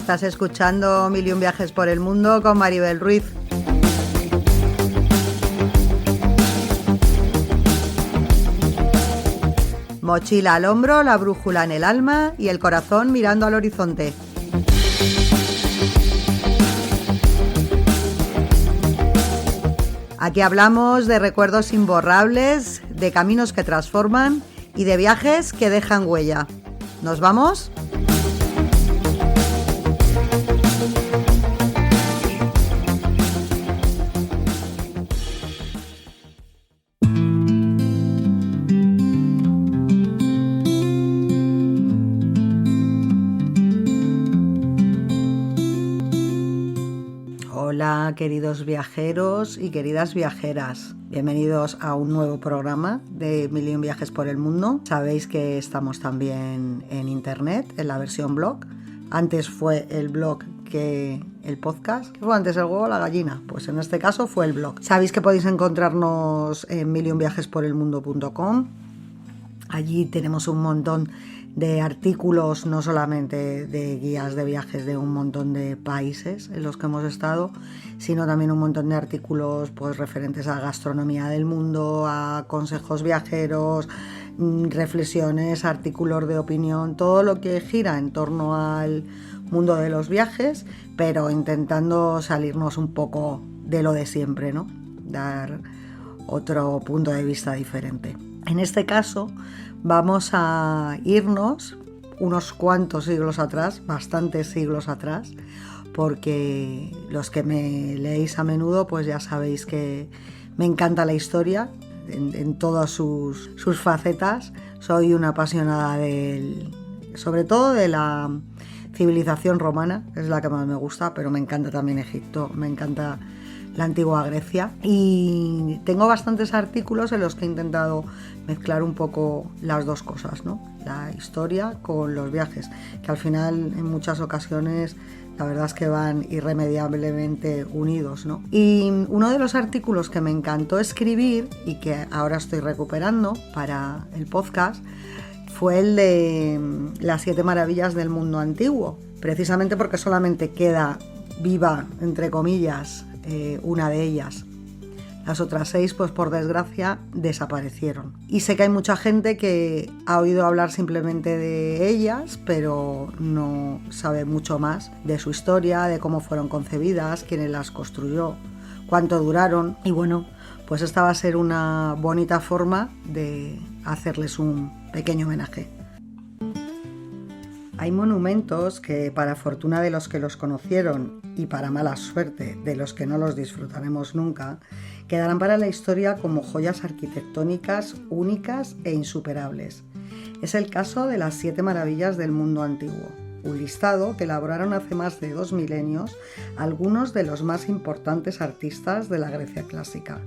Estás escuchando Mil y un viajes por el mundo con Maribel Ruiz. Mochila al hombro, la brújula en el alma y el corazón mirando al horizonte. Aquí hablamos de recuerdos imborrables, de caminos que transforman y de viajes que dejan huella. ¿Nos vamos? Hola queridos viajeros y queridas viajeras, bienvenidos a un nuevo programa de Mil y un viajes por el mundo. Sabéis que estamos también en internet, en la versión blog. Antes fue el blog que el podcast. ¿Qué fue antes, el huevo o la gallina? Pues en este caso fue el blog. Sabéis que podéis encontrarnos en miliunviajesporelmundo.com. Allí tenemos un montón de artículos, no solamente de guías de viajes de un montón de países en los que hemos estado, sino también un montón de artículos pues referentes a gastronomía del mundo, a consejos viajeros, reflexiones, artículos de opinión, todo lo que gira en torno al mundo de los viajes, pero intentando salirnos un poco de lo de siempre, ¿no? Dar otro punto de vista diferente. En este caso vamos a irnos unos cuantos siglos atrás, bastantes siglos atrás, porque los que me leéis a menudo pues ya sabéis que me encanta la historia en todas sus facetas. Soy una apasionada sobre todo de la civilización romana, es la que más me gusta, pero me encanta también Egipto, me encanta la antigua Grecia, y tengo bastantes artículos en los que he intentado mezclar un poco las dos cosas, ¿no? La historia con los viajes, que al final en muchas ocasiones la verdad es que van irremediablemente unidos, ¿no? Y uno de los artículos que me encantó escribir y que ahora estoy recuperando para el podcast fue el de las 7 maravillas del mundo antiguo, precisamente porque solamente queda viva, entre comillas, una de ellas. Las otras 6, pues por desgracia, desaparecieron. Y sé que hay mucha gente que ha oído hablar simplemente de ellas, pero no sabe mucho más de su historia, de cómo fueron concebidas, quién las construyó, cuánto duraron. Y bueno, pues esta va a ser una bonita forma de hacerles un pequeño homenaje. Hay monumentos que, para fortuna de los que los conocieron y para mala suerte de los que no los disfrutaremos nunca, quedarán para la historia como joyas arquitectónicas únicas e insuperables. Es el caso de las 7 maravillas del mundo antiguo, un listado que elaboraron hace más de 2 milenios algunos de los más importantes artistas de la Grecia clásica.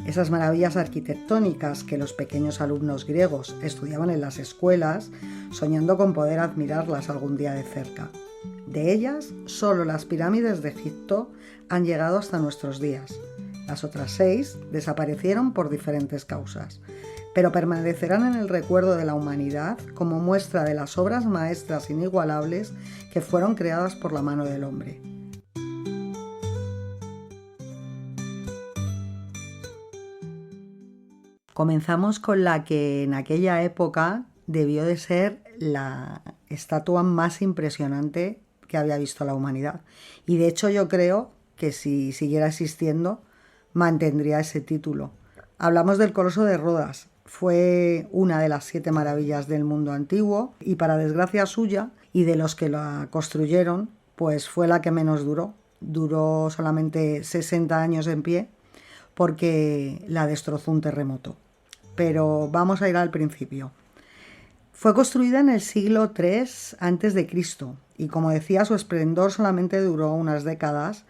Esas maravillas arquitectónicas que los pequeños alumnos griegos estudiaban en las escuelas, soñando con poder admirarlas algún día de cerca. De ellas, solo las pirámides de Egipto han llegado hasta nuestros días. Las otras 6 desaparecieron por diferentes causas, pero permanecerán en el recuerdo de la humanidad como muestra de las obras maestras inigualables que fueron creadas por la mano del hombre. Comenzamos con la que en aquella época debió de ser la estatua más impresionante que había visto la humanidad. Y de hecho yo creo que si siguiera existiendo mantendría ese título. Hablamos del Coloso de Rodas. Fue una de las 7 maravillas del mundo antiguo y, para desgracia suya y de los que la construyeron, pues fue la que menos duró. Duró solamente 60 años en pie porque la destrozó un terremoto. Pero vamos a ir al principio. Fue construida en el siglo III a.C. y, como decía, su esplendor solamente duró unas décadas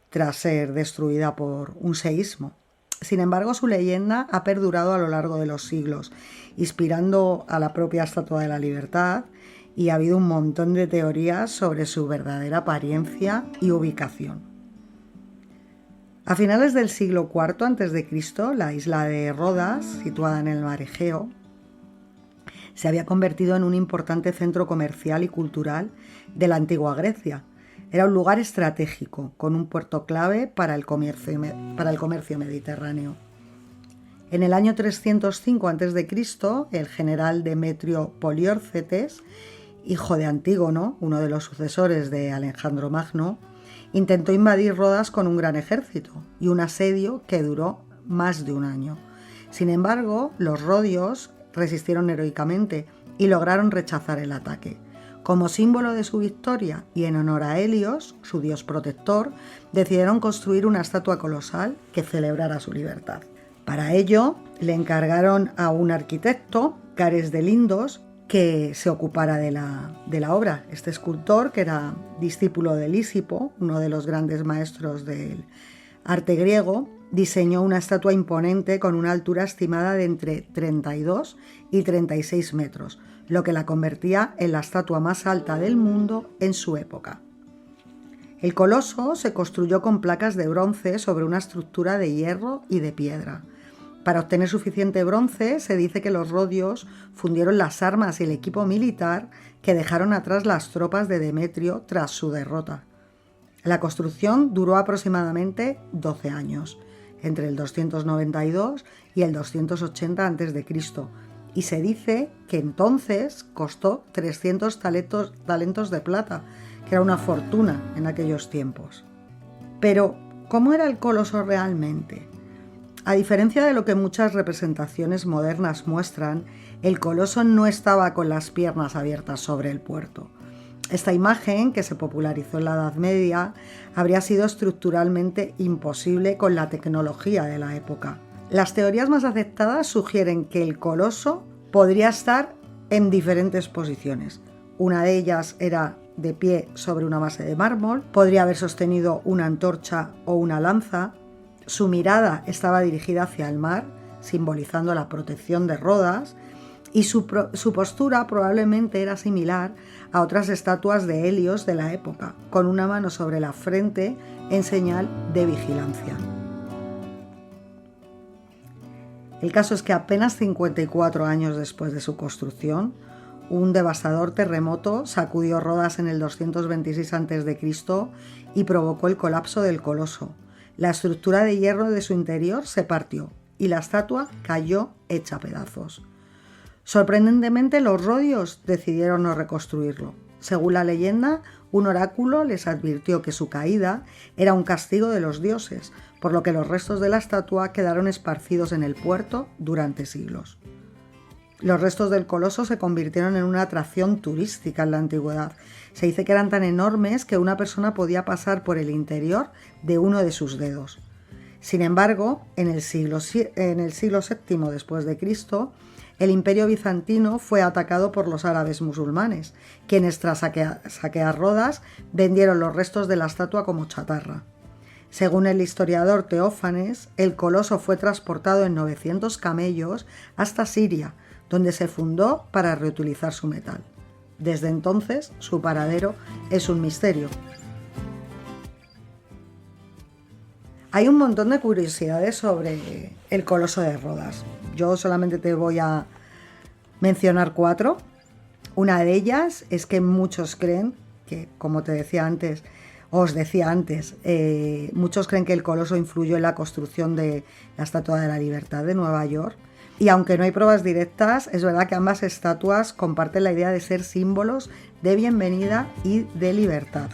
tras ser destruida por un seísmo. Sin embargo, su leyenda ha perdurado a lo largo de los siglos, inspirando a la propia Estatua de la Libertad, y ha habido un montón de teorías sobre su verdadera apariencia y ubicación. A finales del siglo IV a.C., la isla de Rodas, situada en el mar Egeo, se había convertido en un importante centro comercial y cultural de la antigua Grecia. Era un lugar estratégico, con un puerto clave para el comercio mediterráneo. En el año 305 a.C., el general Demetrio Poliórcetes, hijo de Antígono, uno de los sucesores de Alejandro Magno, intentó invadir Rodas con un gran ejército y un asedio que duró más de un año. Sin embargo, los rodios resistieron heroicamente y lograron rechazar el ataque. Como símbolo de su victoria y en honor a Helios, su dios protector, decidieron construir una estatua colosal que celebrara su libertad. Para ello, le encargaron a un arquitecto, Cares de Lindos, que se ocupara de la obra. Este escultor, que era discípulo de Lisipo, uno de los grandes maestros del arte griego, diseñó una estatua imponente con una altura estimada de entre 32 y 36 metros, lo que la convertía en la estatua más alta del mundo en su época. El coloso se construyó con placas de bronce sobre una estructura de hierro y de piedra. Para obtener suficiente bronce, se dice que los rodios fundieron las armas y el equipo militar que dejaron atrás las tropas de Demetrio tras su derrota. La construcción duró aproximadamente 12 años, entre el 292 y el 280 a.C., y se dice que entonces costó 300 talentos de plata, que era una fortuna en aquellos tiempos. Pero, ¿cómo era el coloso realmente? A diferencia de lo que muchas representaciones modernas muestran, el coloso no estaba con las piernas abiertas sobre el puerto. Esta imagen, que se popularizó en la Edad Media, habría sido estructuralmente imposible con la tecnología de la época. Las teorías más aceptadas sugieren que el coloso podría estar en diferentes posiciones. Una de ellas era de pie sobre una base de mármol, podría haber sostenido una antorcha o una lanza. Su mirada estaba dirigida hacia el mar, simbolizando la protección de Rodas, y su postura probablemente era similar a otras estatuas de Helios de la época, con una mano sobre la frente en señal de vigilancia. El caso es que apenas 54 años después de su construcción, un devastador terremoto sacudió Rodas en el 226 a.C. y provocó el colapso del coloso. La estructura de hierro de su interior se partió y la estatua cayó hecha pedazos. Sorprendentemente, los rodios decidieron no reconstruirlo. Según la leyenda, un oráculo les advirtió que su caída era un castigo de los dioses, por lo que los restos de la estatua quedaron esparcidos en el puerto durante siglos. Los restos del coloso se convirtieron en una atracción turística en la antigüedad. Se dice que eran tan enormes que una persona podía pasar por el interior de uno de sus dedos. Sin embargo, en el siglo VII después de Cristo, el Imperio bizantino fue atacado por los árabes musulmanes, quienes tras saquear Rodas vendieron los restos de la estatua como chatarra. Según el historiador Teófanes, el coloso fue transportado en 900 camellos hasta Siria, donde se fundó para reutilizar su metal. Desde entonces, su paradero es un misterio. Hay un montón de curiosidades sobre el coloso de Rodas. Yo solamente te voy a mencionar 4. Una de ellas es que muchos creen que, como os decía antes, muchos creen que el coloso influyó en la construcción de la Estatua de la Libertad de Nueva York. Y aunque no hay pruebas directas, es verdad que ambas estatuas comparten la idea de ser símbolos de bienvenida y de libertad.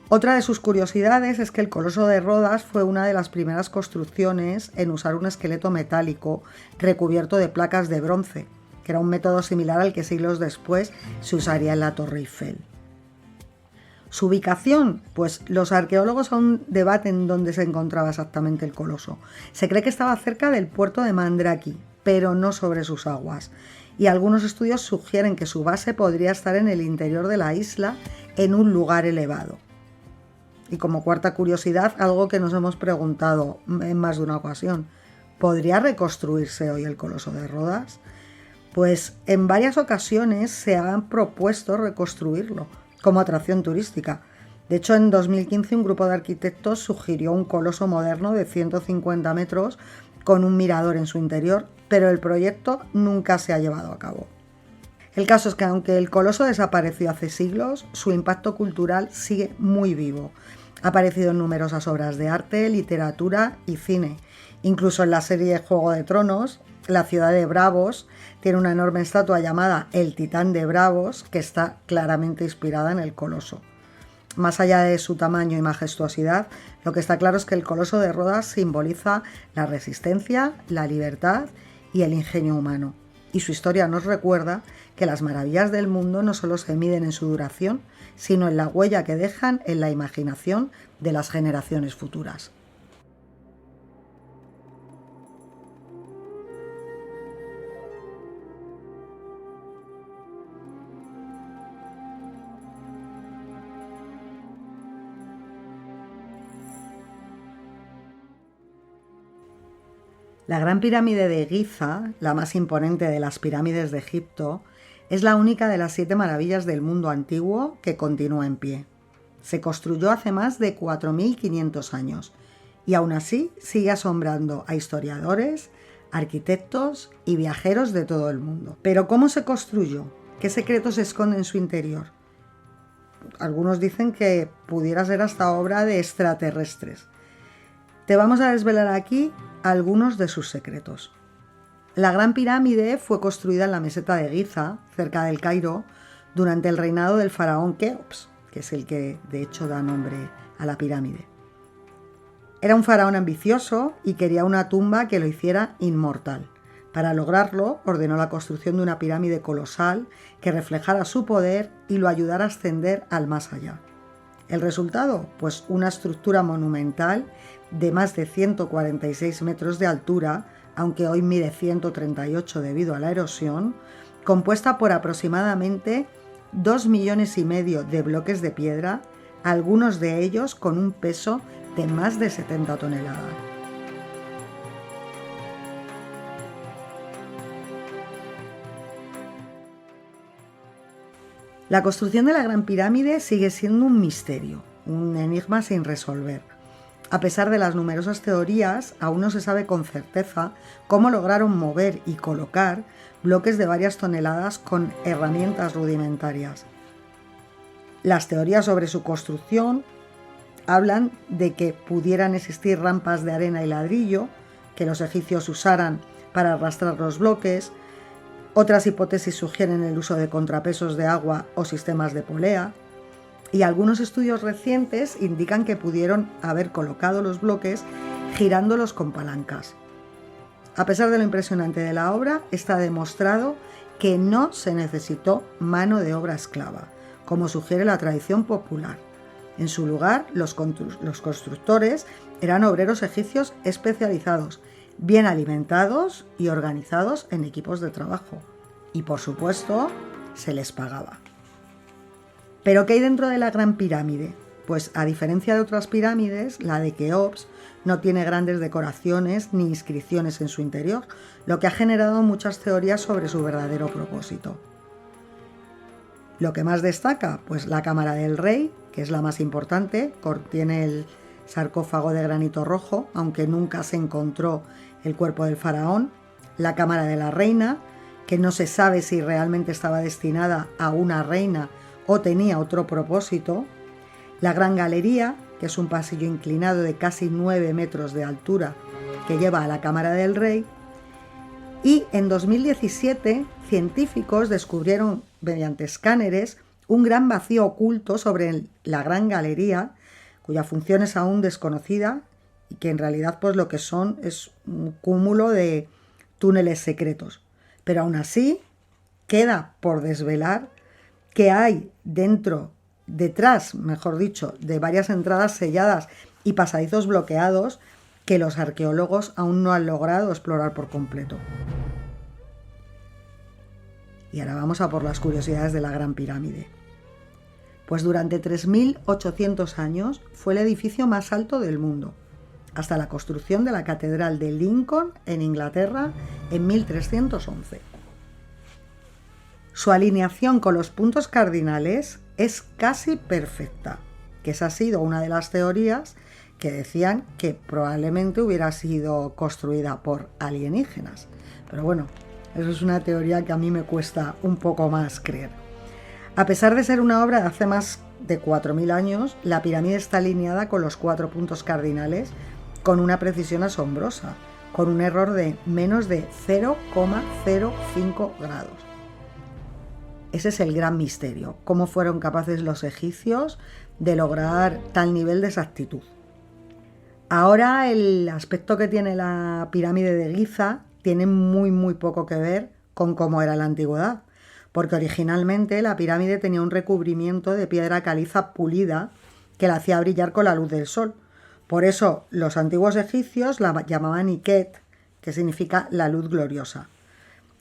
Otra de sus curiosidades es que el coloso de Rodas fue una de las primeras construcciones en usar un esqueleto metálico recubierto de placas de bronce, que era un método similar al que siglos después se usaría en la Torre Eiffel. Su ubicación, pues los arqueólogos aún debaten dónde se encontraba exactamente el coloso. Se cree que estaba cerca del puerto de Mandraki, pero no sobre sus aguas. Y algunos estudios sugieren que su base podría estar en el interior de la isla, en un lugar elevado. Y como cuarta curiosidad, algo que nos hemos preguntado en más de una ocasión, ¿podría reconstruirse hoy el coloso de Rodas? Pues en varias ocasiones se han propuesto reconstruirlo como atracción turística. De hecho, en 2015 un grupo de arquitectos sugirió un coloso moderno de 150 metros con un mirador en su interior, pero el proyecto nunca se ha llevado a cabo. El caso es que aunque el coloso desapareció hace siglos, su impacto cultural sigue muy vivo. Ha aparecido en numerosas obras de arte, literatura y cine. Incluso en la serie Juego de Tronos, la ciudad de Braavos tiene una enorme estatua llamada el Titán de Braavos, que está claramente inspirada en el coloso. Más allá de su tamaño y majestuosidad, lo que está claro es que el coloso de Rodas simboliza la resistencia, la libertad y el ingenio humano. Y su historia nos recuerda que las maravillas del mundo no solo se miden en su duración, sino en la huella que dejan en la imaginación de las generaciones futuras. La Gran Pirámide de Giza, la más imponente de las pirámides de Egipto, es la única de las 7 maravillas del mundo antiguo que continúa en pie. Se construyó hace más de 4.500 años y aún así sigue asombrando a historiadores, arquitectos y viajeros de todo el mundo. Pero ¿cómo se construyó? ¿Qué secretos se esconde en su interior? Algunos dicen que pudiera ser hasta obra de extraterrestres. Te vamos a desvelar aquí algunos de sus secretos. La Gran Pirámide fue construida en la meseta de Giza, cerca del Cairo, durante el reinado del faraón Keops, que es el que de hecho da nombre a la pirámide. Era un faraón ambicioso y quería una tumba que lo hiciera inmortal. Para lograrlo, ordenó la construcción de una pirámide colosal que reflejara su poder y lo ayudara a ascender al más allá. ¿El resultado? Pues una estructura monumental de más de 146 metros de altura, aunque hoy mide 138 debido a la erosión, compuesta por aproximadamente 2,5 millones de bloques de piedra, algunos de ellos con un peso de más de 70 toneladas. La construcción de la Gran Pirámide sigue siendo un misterio, un enigma sin resolver. A pesar de las numerosas teorías, aún no se sabe con certeza cómo lograron mover y colocar bloques de varias toneladas con herramientas rudimentarias. Las teorías sobre su construcción hablan de que pudieran existir rampas de arena y ladrillo que los egipcios usaran para arrastrar los bloques. Otras hipótesis sugieren el uso de contrapesos de agua o sistemas de polea, y algunos estudios recientes indican que pudieron haber colocado los bloques girándolos con palancas. A pesar de lo impresionante de la obra, está demostrado que no se necesitó mano de obra esclava, como sugiere la tradición popular. En su lugar, los constructores eran obreros egipcios especializados, bien alimentados y organizados en equipos de trabajo. Y por supuesto, se les pagaba. ¿Pero qué hay dentro de la Gran Pirámide? Pues a diferencia de otras pirámides, la de Keops no tiene grandes decoraciones ni inscripciones en su interior, lo que ha generado muchas teorías sobre su verdadero propósito. Lo que más destaca, pues la cámara del rey, que es la más importante, contiene el sarcófago de granito rojo, aunque nunca se encontró el cuerpo del faraón, la cámara de la reina, que no se sabe si realmente estaba destinada a una reina o tenía otro propósito, la Gran Galería, que es un pasillo inclinado de casi 9 metros de altura que lleva a la cámara del rey, y en 2017 científicos descubrieron mediante escáneres un gran vacío oculto sobre la Gran Galería, cuya función es aún desconocida y que en realidad pues lo que son es un cúmulo de túneles secretos. Pero aún así queda por desvelar que hay detrás, mejor dicho, de varias entradas selladas y pasadizos bloqueados que los arqueólogos aún no han logrado explorar por completo. Y ahora vamos a por las curiosidades de la Gran Pirámide. Pues durante 3.800 años fue el edificio más alto del mundo, hasta la construcción de la Catedral de Lincoln en Inglaterra en 1311. Su alineación con los puntos cardinales es casi perfecta, que esa ha sido una de las teorías que decían que probablemente hubiera sido construida por alienígenas. Pero bueno, eso es una teoría que a mí me cuesta un poco más creer. A pesar de ser una obra de hace más de 4.000 años, la pirámide está alineada con los 4 puntos cardinales con una precisión asombrosa, con un error de menos de 0,05 grados. Ese es el gran misterio, cómo fueron capaces los egipcios de lograr tal nivel de exactitud. Ahora el aspecto que tiene la pirámide de Giza tiene muy poco que ver con cómo era la antigüedad, porque originalmente la pirámide tenía un recubrimiento de piedra caliza pulida que la hacía brillar con la luz del sol. Por eso los antiguos egipcios la llamaban Iket, que significa la luz gloriosa.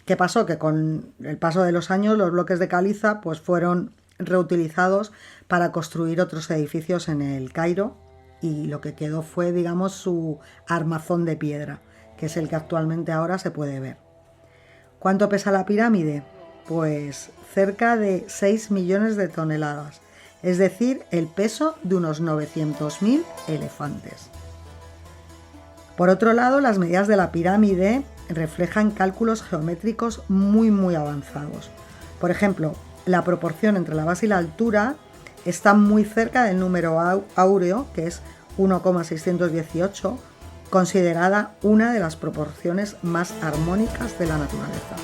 ¿Qué pasó? Que con el paso de los años los bloques de caliza pues fueron reutilizados para construir otros edificios en el Cairo y lo que quedó fue, digamos, su armazón de piedra, que es el que actualmente ahora se puede ver. ¿Cuánto pesa la pirámide? Pues cerca de 6 millones de toneladas, es decir, el peso de unos 900.000 elefantes. Por otro lado, las medidas de la pirámide reflejan cálculos geométricos muy avanzados. Por ejemplo, la proporción entre la base y la altura está muy cerca del número áureo, que es 1,618, considerada una de las proporciones más armónicas de la naturaleza.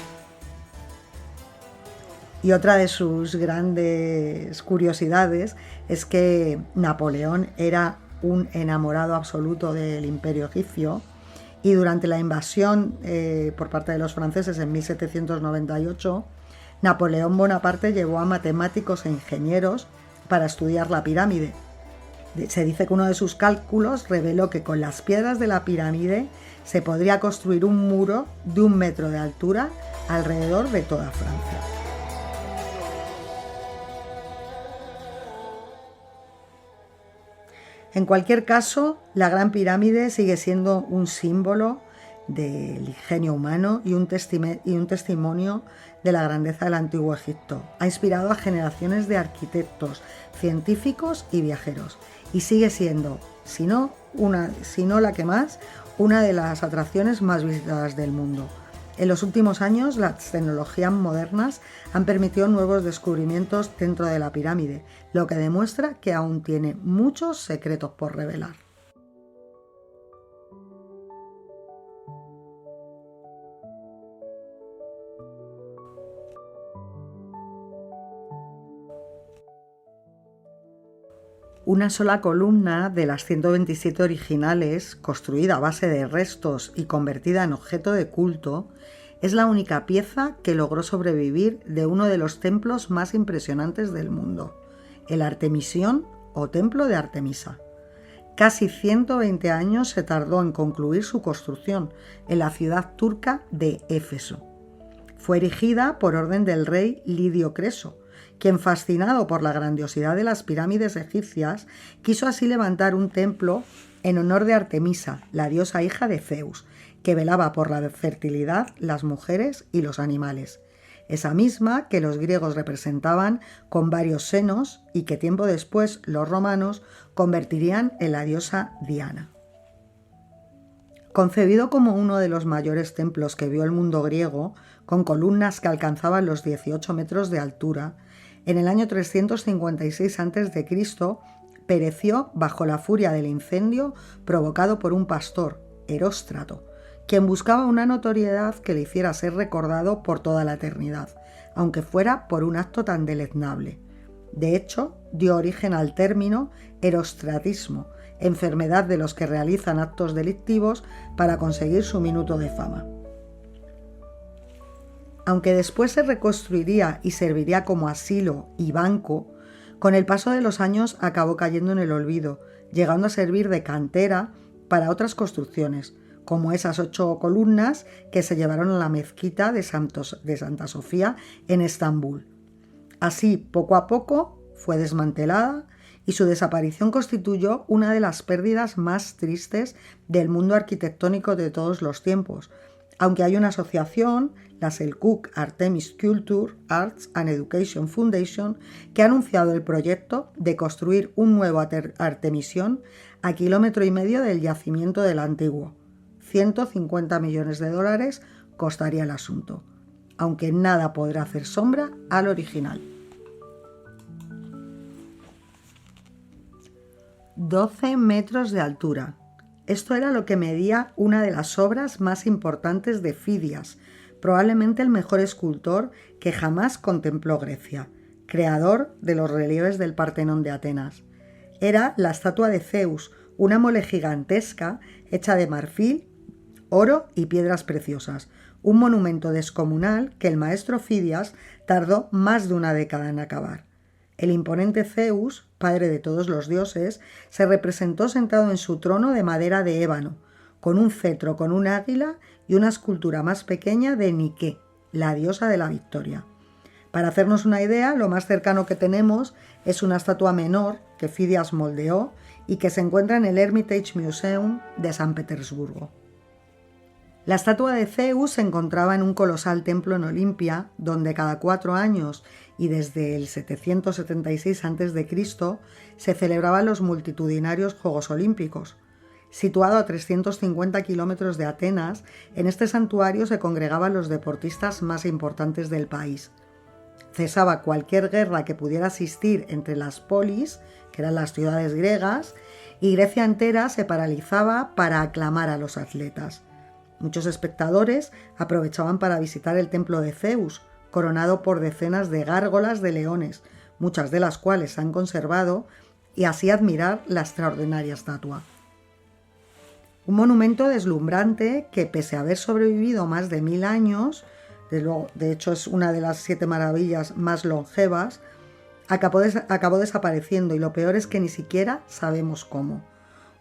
Y otra de sus grandes curiosidades es que Napoleón era un enamorado absoluto del Imperio egipcio y durante la invasión por parte de los franceses en 1798, Napoleón Bonaparte llevó a matemáticos e ingenieros para estudiar la pirámide. Se dice que uno de sus cálculos reveló que con las piedras de la pirámide se podría construir un muro de 1 metro de altura alrededor de toda Francia. En cualquier caso, la Gran Pirámide sigue siendo un símbolo del ingenio humano y un testimonio de la grandeza del antiguo Egipto. Ha inspirado a generaciones de arquitectos, científicos y viajeros y sigue siendo, si no la que más, una de las atracciones más visitadas del mundo. En los últimos años, las tecnologías modernas han permitido nuevos descubrimientos dentro de la pirámide, lo que demuestra que aún tiene muchos secretos por revelar. Una sola columna de las 127 originales, construida a base de restos y convertida en objeto de culto, es la única pieza que logró sobrevivir de uno de los templos más impresionantes del mundo, el Artemision o Templo de Artemisa. Casi 120 años se tardó en concluir su construcción en la ciudad turca de Éfeso. Fue erigida por orden del rey Lidio Creso, quien, fascinado por la grandiosidad de las pirámides egipcias, quiso así levantar un templo en honor de Artemisa, la diosa hija de Zeus, que velaba por la fertilidad, las mujeres y los animales. Esa misma que los griegos representaban con varios senos y que tiempo después los romanos convertirían en la diosa Diana. Concebido como uno de los mayores templos que vio el mundo griego, con columnas que alcanzaban los 18 metros de altura, en el año 356 a.C. pereció bajo la furia del incendio provocado por un pastor, Eróstrato, quien buscaba una notoriedad que le hiciera ser recordado por toda la eternidad, aunque fuera por un acto tan deleznable. De hecho, dio origen al término erostratismo, enfermedad de los que realizan actos delictivos para conseguir su minuto de fama. Aunque después se reconstruiría y serviría como asilo y banco, con el paso de los años acabó cayendo en el olvido, llegando a servir de cantera para otras construcciones, como esas 8 columnas que se llevaron a la mezquita de Santa Sofía en Estambul. Así, poco a poco, fue desmantelada y su desaparición constituyó una de las pérdidas más tristes del mundo arquitectónico de todos los tiempos, aunque hay una asociación, la Selçuk Artemis Culture, Arts and Education Foundation, que ha anunciado el proyecto de construir un nuevo Artemision a 1,5 kilómetros del yacimiento del antiguo. 150 millones de dólares costaría el asunto, aunque nada podrá hacer sombra al original. 12 metros de altura. Esto era lo que medía una de las obras más importantes de Fidias, probablemente el mejor escultor que jamás contempló Grecia, creador de los relieves del Partenón de Atenas. Era la estatua de Zeus, una mole gigantesca hecha de marfil, oro y piedras preciosas, un monumento descomunal que el maestro Fidias tardó más de una década en acabar. El imponente Zeus, padre de todos los dioses, se representó sentado en su trono de madera de ébano, con un cetro con un águila y una escultura más pequeña de Nike, la diosa de la victoria. Para hacernos una idea, lo más cercano que tenemos es una estatua menor que Fidias moldeó y que se encuentra en el Hermitage Museum de San Petersburgo. La estatua de Zeus se encontraba en un colosal templo en Olimpia, donde cada 4 años y desde el 776 a.C. se celebraban los multitudinarios Juegos Olímpicos. Situado a 350 kilómetros de Atenas, en este santuario se congregaban los deportistas más importantes del país. Cesaba cualquier guerra que pudiera existir entre las polis, que eran las ciudades griegas, y Grecia entera se paralizaba para aclamar a los atletas. Muchos espectadores aprovechaban para visitar el templo de Zeus, coronado por decenas de gárgolas de leones, muchas de las cuales se han conservado, y así admirar la extraordinaria estatua. Un monumento deslumbrante que, pese a haber sobrevivido más de 1000 años, de hecho es una de las 7 maravillas más longevas, acabó desapareciendo, y lo peor es que ni siquiera sabemos cómo.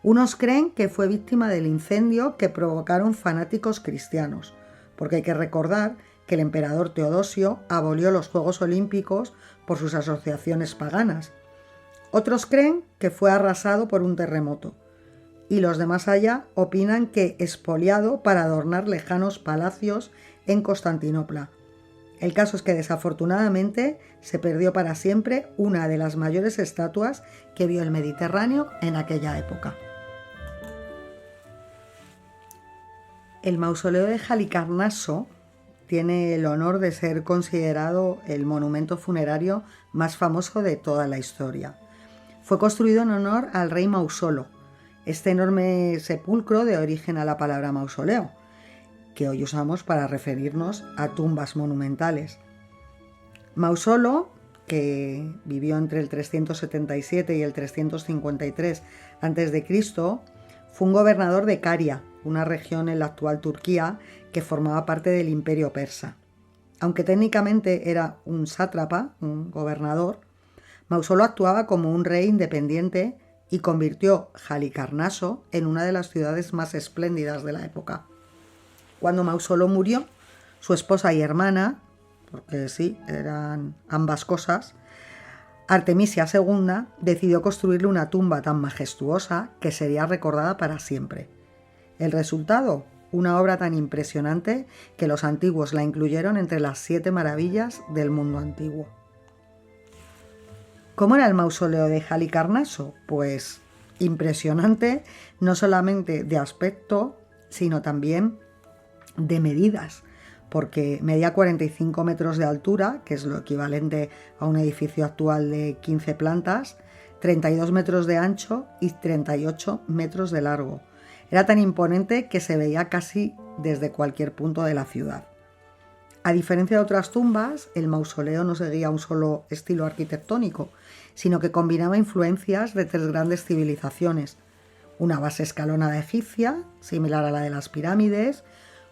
Unos creen que fue víctima del incendio que provocaron fanáticos cristianos, porque hay que recordar que el emperador Teodosio abolió los Juegos Olímpicos por sus asociaciones paganas. Otros creen que fue arrasado por un terremoto, y los de más allá opinan que expoliado para adornar lejanos palacios en Constantinopla. El caso es que desafortunadamente se perdió para siempre una de las mayores estatuas que vio el Mediterráneo en aquella época. El mausoleo de Halicarnaso tiene el honor de ser considerado el monumento funerario más famoso de toda la historia. Fue construido en honor al rey Mausolo, este enorme sepulcro de origen a la palabra mausoleo, que hoy usamos para referirnos a tumbas monumentales. Mausolo, que vivió entre el 377 y el 353 a.C., fue un gobernador de Caria, una región en la actual Turquía que formaba parte del Imperio Persa. Aunque técnicamente era un sátrapa, un gobernador, Mausolo actuaba como un rey independiente y convirtió Halicarnaso en una de las ciudades más espléndidas de la época. Cuando Mausolo murió, su esposa y hermana, porque sí, eran ambas cosas, Artemisia II decidió construirle una tumba tan majestuosa que sería recordada para siempre. El resultado, una obra tan impresionante que los antiguos la incluyeron entre las 7 maravillas del mundo antiguo. ¿Cómo era el mausoleo de Halicarnaso? Pues impresionante, no solamente de aspecto, sino también de medidas, porque medía 45 metros de altura, que es lo equivalente a un edificio actual de 15 plantas, 32 metros de ancho y 38 metros de largo. Era tan imponente que se veía casi desde cualquier punto de la ciudad. A diferencia de otras tumbas, el mausoleo no seguía un solo estilo arquitectónico, sino que combinaba influencias de 3 grandes civilizaciones: una base escalonada egipcia, similar a la de las pirámides,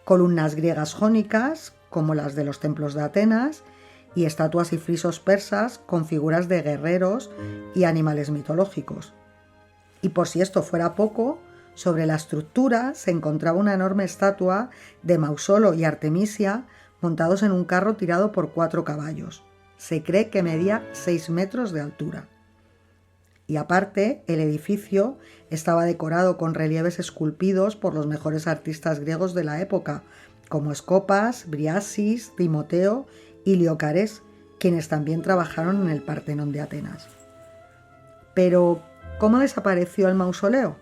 columnas griegas jónicas, como las de los templos de Atenas, y estatuas y frisos persas con figuras de guerreros y animales mitológicos. Y por si esto fuera poco, sobre la estructura se encontraba una enorme estatua de Mausolo y Artemisia montados en un carro tirado por 4 caballos. Se cree que medía 6 metros de altura. Y aparte, el edificio estaba decorado con relieves esculpidos por los mejores artistas griegos de la época, como Escopas, Briasis, Timoteo y Leocares, quienes también trabajaron en el Partenón de Atenas. Pero, ¿cómo desapareció el mausoleo?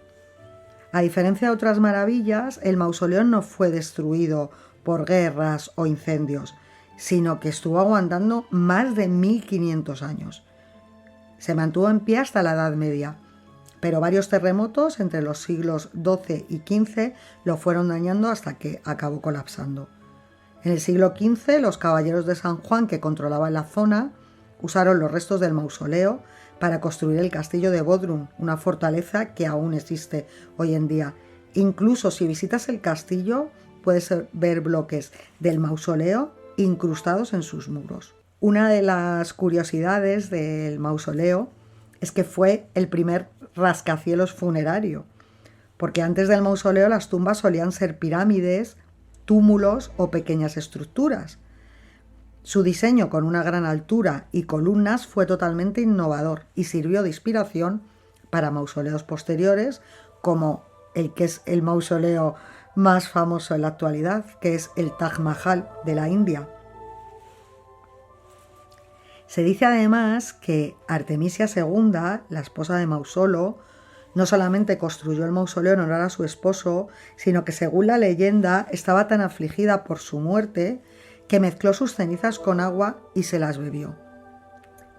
A diferencia de otras maravillas, el mausoleo no fue destruido por guerras o incendios, sino que estuvo aguantando más de 1500 años. Se mantuvo en pie hasta la Edad Media, pero varios terremotos entre los siglos XII y XV lo fueron dañando hasta que acabó colapsando. En el siglo XV, los caballeros de San Juan, que controlaban la zona, usaron los restos del mausoleo para construir el castillo de Bodrum, una fortaleza que aún existe hoy en día. Incluso si visitas el castillo, puedes ver bloques del mausoleo incrustados en sus muros. Una de las curiosidades del mausoleo es que fue el primer rascacielos funerario, porque antes del mausoleo las tumbas solían ser pirámides, túmulos o pequeñas estructuras. Su diseño con una gran altura y columnas fue totalmente innovador y sirvió de inspiración para mausoleos posteriores, como el que es el mausoleo más famoso en la actualidad, que es el Taj Mahal de la India. Se dice además que Artemisia II, la esposa de Mausolo, no solamente construyó el mausoleo en honor a su esposo, sino que según la leyenda estaba tan afligida por su muerte que mezcló sus cenizas con agua y se las bebió.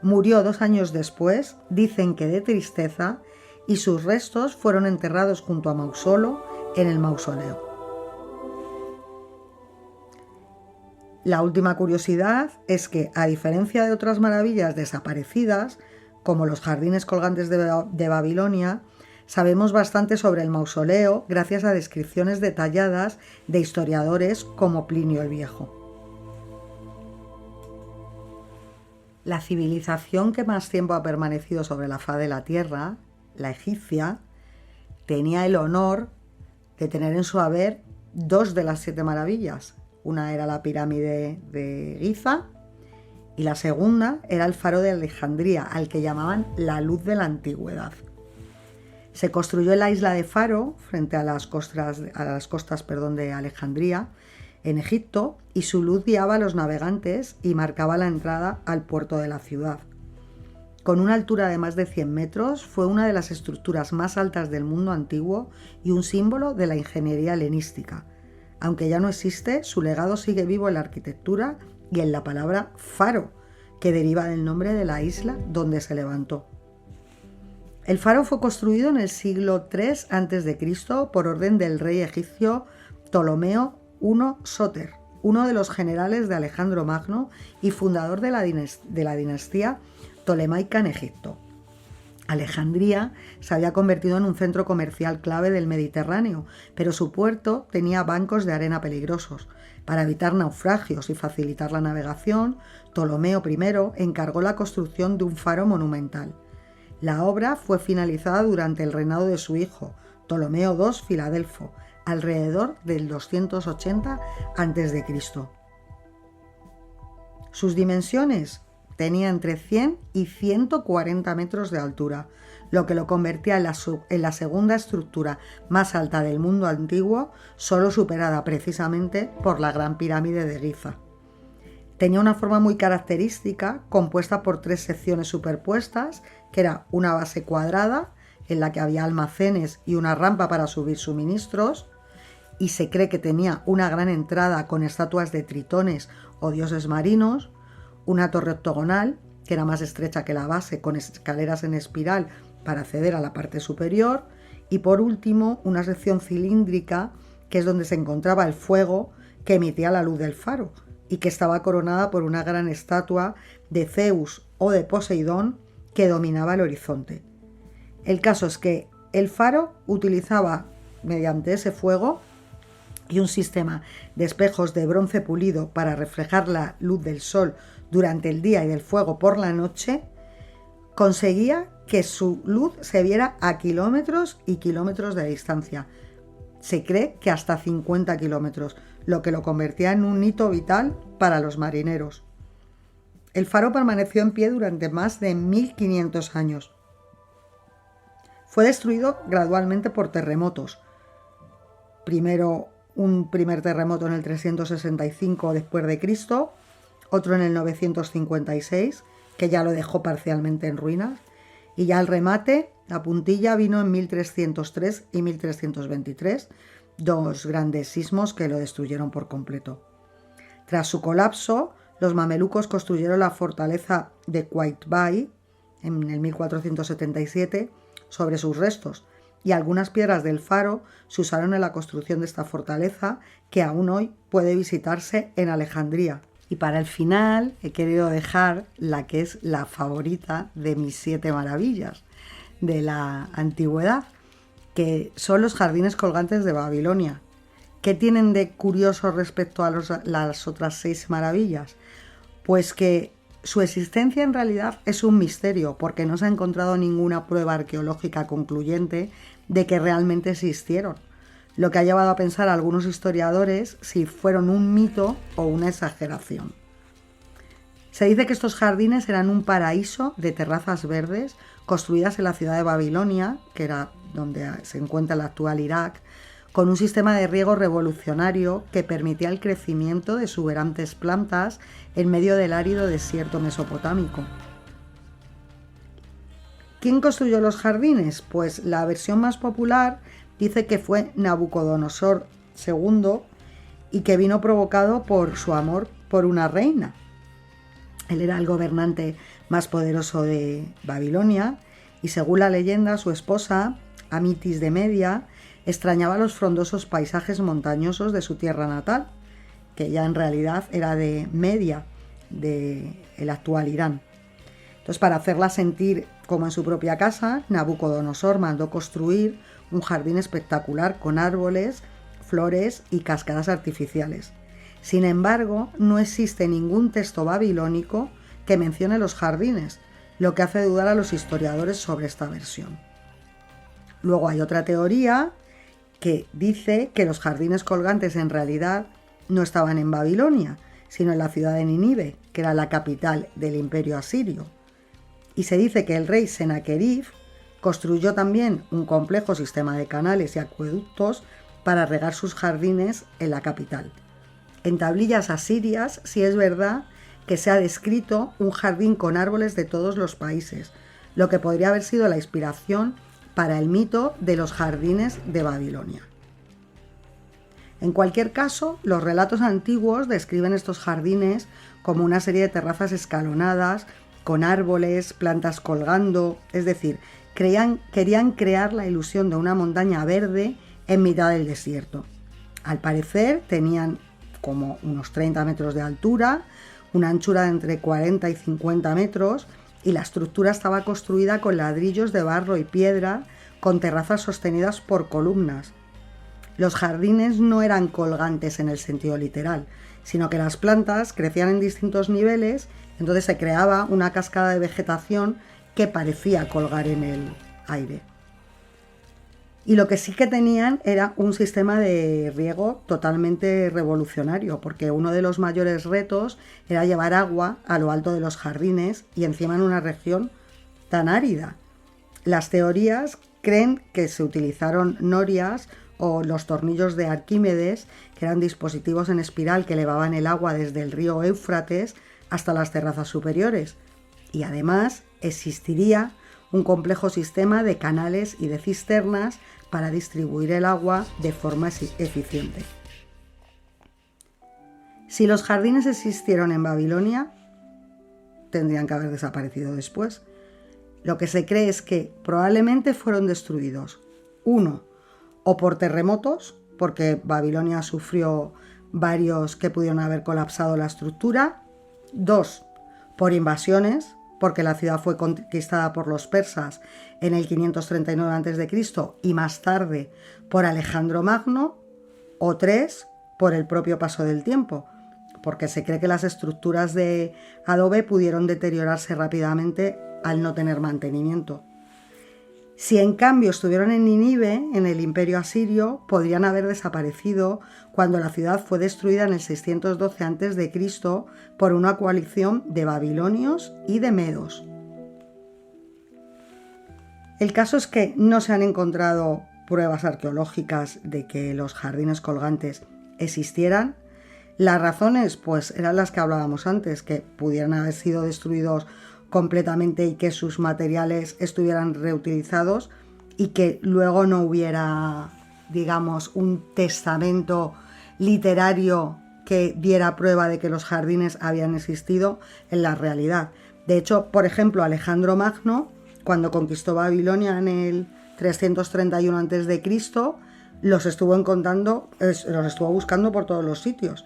Murió 2 años después, dicen que de tristeza, y sus restos fueron enterrados junto a Mausolo en el mausoleo. La última curiosidad es que, a diferencia de otras maravillas desaparecidas, como los jardines colgantes de Babilonia, sabemos bastante sobre el mausoleo gracias a descripciones detalladas de historiadores como Plinio el Viejo. La civilización que más tiempo ha permanecido sobre la faz de la Tierra, la egipcia, tenía el honor de tener en su haber 2 de las 7 maravillas. Una era la pirámide de Giza y la segunda era el faro de Alejandría, al que llamaban la luz de la antigüedad. Se construyó en la isla de Faro, frente a las costas de Alejandría, en Egipto, y su luz guiaba a los navegantes y marcaba la entrada al puerto de la ciudad. Con una altura de más de 100 metros, fue una de las estructuras más altas del mundo antiguo y un símbolo de la ingeniería helenística. Aunque ya no existe, su legado sigue vivo en la arquitectura y en la palabra faro, que deriva del nombre de la isla donde se levantó. El faro fue construido en el siglo III a.C. por orden del rey egipcio Ptolomeo I Sóter, uno de los generales de Alejandro Magno y fundador de la dinastía Ptolemaica en Egipto. Alejandría se había convertido en un centro comercial clave del Mediterráneo, pero su puerto tenía bancos de arena peligrosos. Para evitar naufragios y facilitar la navegación, Ptolomeo I encargó la construcción de un faro monumental. La obra fue finalizada durante el reinado de su hijo, Ptolomeo II Filadelfo, alrededor del 280 a.C. Sus dimensiones tenía entre 100 y 140 metros de altura, lo que lo convertía en la segunda estructura más alta del mundo antiguo, solo superada precisamente por la Gran Pirámide de Giza. Tenía una forma muy característica, compuesta por 3 secciones superpuestas, que era una base cuadrada, en la que había almacenes y una rampa para subir suministros, y se cree que tenía una gran entrada con estatuas de tritones o dioses marinos, una torre octogonal, que era más estrecha que la base, con escaleras en espiral para acceder a la parte superior, y por último una sección cilíndrica, que es donde se encontraba el fuego que emitía la luz del faro, y que estaba coronada por una gran estatua de Zeus o de Poseidón que dominaba el horizonte. El caso es que el faro utilizaba, mediante ese fuego y un sistema de espejos de bronce pulido para reflejar la luz del sol durante el día y del fuego por la noche, conseguía que su luz se viera a kilómetros y kilómetros de distancia. Se cree que hasta 50 kilómetros, lo que lo convertía en un hito vital para los marineros. El faro permaneció en pie durante más de 1500 años. Fue destruido gradualmente por terremotos. Primero un primer terremoto en el 365 después de Cristo, otro en el 956, que ya lo dejó parcialmente en ruinas, y ya el remate, la puntilla, vino en 1303 y 1323, dos grandes sismos que lo destruyeron por completo. Tras su colapso, los mamelucos construyeron la fortaleza de Qaitbay en el 1477 sobre sus restos, y algunas piedras del faro se usaron en la construcción de esta fortaleza, que aún hoy puede visitarse en Alejandría. Y para el final he querido dejar la que es la favorita de mis 7 maravillas de la antigüedad, que son los jardines colgantes de Babilonia. ¿Qué tienen de curioso respecto a las otras 6 maravillas? Pues que su existencia en realidad es un misterio, porque no se ha encontrado ninguna prueba arqueológica concluyente de que realmente existieron, lo que ha llevado a pensar a algunos historiadores si fueron un mito o una exageración. Se dice que estos jardines eran un paraíso de terrazas verdes construidas en la ciudad de Babilonia, que era donde se encuentra el actual Irak, con un sistema de riego revolucionario que permitía el crecimiento de exuberantes plantas en medio del árido desierto mesopotámico. ¿Quién construyó los jardines? Pues la versión más popular dice que fue Nabucodonosor II y que vino provocado por su amor por una reina. Él era el gobernante más poderoso de Babilonia y, según la leyenda, su esposa, Amitis de Media, extrañaba los frondosos paisajes montañosos de su tierra natal, que ya en realidad era de Media, del actual Irán. Entonces, para hacerla sentir como en su propia casa, Nabucodonosor mandó construir un jardín espectacular con árboles, flores y cascadas artificiales. Sin embargo, no existe ningún texto babilónico que mencione los jardines, lo que hace dudar a los historiadores sobre esta versión. Luego hay otra teoría que dice que los jardines colgantes en realidad no estaban en Babilonia, sino en la ciudad de Nínive, que era la capital del Imperio Asirio. Y se dice que el rey Senaquerib construyó también un complejo sistema de canales y acueductos para regar sus jardines en la capital. En tablillas asirias sí es verdad que se ha descrito un jardín con árboles de todos los países, lo que podría haber sido la inspiración para el mito de los jardines de Babilonia. En cualquier caso, los relatos antiguos describen estos jardines como una serie de terrazas escalonadas, con árboles, plantas colgando, es decir, querían crear la ilusión de una montaña verde en mitad del desierto. Al parecer tenían como unos 30 metros de altura, una anchura de entre 40 y 50 metros, y la estructura estaba construida con ladrillos de barro y piedra, con terrazas sostenidas por columnas. Los jardines no eran colgantes en el sentido literal, sino que las plantas crecían en distintos niveles, entonces se creaba una cascada de vegetación que parecía colgar en el aire. Y lo que sí que tenían era un sistema de riego totalmente revolucionario, porque uno de los mayores retos era llevar agua a lo alto de los jardines y encima en una región tan árida. Las teorías creen que se utilizaron norias o los tornillos de Arquímedes, que eran dispositivos en espiral que elevaban el agua desde el río Éufrates hasta las terrazas superiores. Y además existiría un complejo sistema de canales y de cisternas para distribuir el agua de forma eficiente. Si los jardines existieron en Babilonia, tendrían que haber desaparecido después. Lo que se cree es que probablemente fueron destruidos. 1. O por terremotos, porque Babilonia sufrió varios que pudieron haber colapsado la estructura. 2. Por invasiones, porque la ciudad fue conquistada por los persas en el 539 a.C. y más tarde por Alejandro Magno. O 3. Por el propio paso del tiempo, porque se cree que las estructuras de adobe pudieron deteriorarse rápidamente al no tener mantenimiento. Si en cambio estuvieron en Nínive, en el Imperio Asirio, podrían haber desaparecido cuando la ciudad fue destruida en el 612 a.C. por una coalición de babilonios y de medos. El caso es que no se han encontrado pruebas arqueológicas de que los jardines colgantes existieran. Las razones, pues, eran las que hablábamos antes, que pudieran haber sido destruidos completamente y que sus materiales estuvieran reutilizados y que luego no hubiera, digamos, un testamento literario que diera prueba de que los jardines habían existido en la realidad. De hecho, por ejemplo, Alejandro Magno, cuando conquistó Babilonia en el 331 a.C., los estuvo buscando por todos los sitios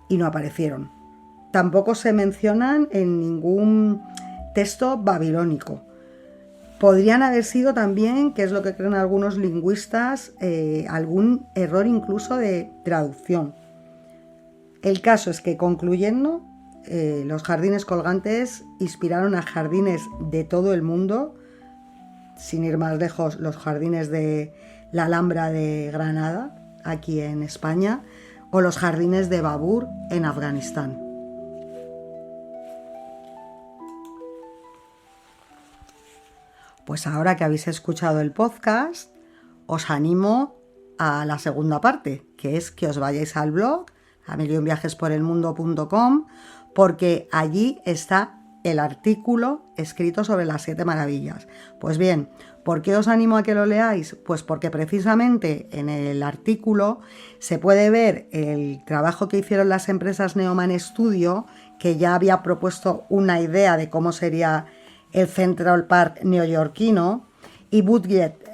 y no aparecieron. Tampoco se mencionan en ningún texto babilónico. Podrían haber sido también, que es lo que creen algunos lingüistas, algún error incluso de traducción. El caso es que, concluyendo, los jardines colgantes inspiraron a jardines de todo el mundo, sin ir más lejos, los jardines de la Alhambra de Granada, aquí en España, o los jardines de Babur en Afganistán. Pues ahora que habéis escuchado el podcast, os animo a la segunda parte, que es que os vayáis al blog, a millonviajesporelmundo.com, porque allí está el artículo escrito sobre las 7 maravillas. Pues bien, ¿por qué os animo a que lo leáis? Pues porque precisamente en el artículo se puede ver el trabajo que hicieron las empresas Neoman Studio, que ya había propuesto una idea de cómo sería el Central Park neoyorquino, y Budget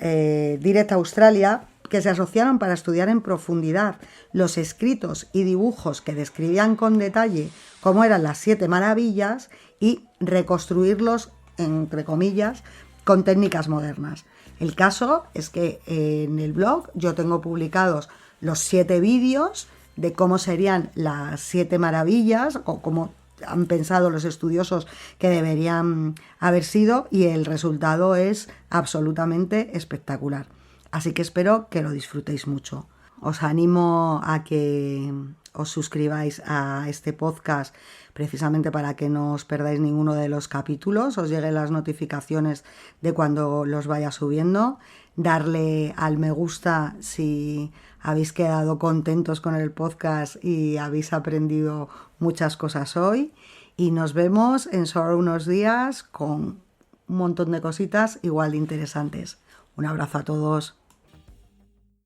Direct Australia, que se asociaron para estudiar en profundidad los escritos y dibujos que describían con detalle cómo eran las 7 maravillas y reconstruirlos, entre comillas, con técnicas modernas. El caso es que en el blog yo tengo publicados los 7 vídeos de cómo serían las 7 maravillas o cómo han pensado los estudiosos que deberían haber sido, y el resultado es absolutamente espectacular. Así que espero que lo disfrutéis mucho. Os animo a que os suscribáis a este podcast precisamente para que no os perdáis ninguno de los capítulos, os lleguen las notificaciones de cuando los vaya subiendo. Darle al me gusta si habéis quedado contentos con el podcast y habéis aprendido muchas cosas hoy. Y nos vemos en solo unos días con un montón de cositas igual de interesantes. Un abrazo a todos.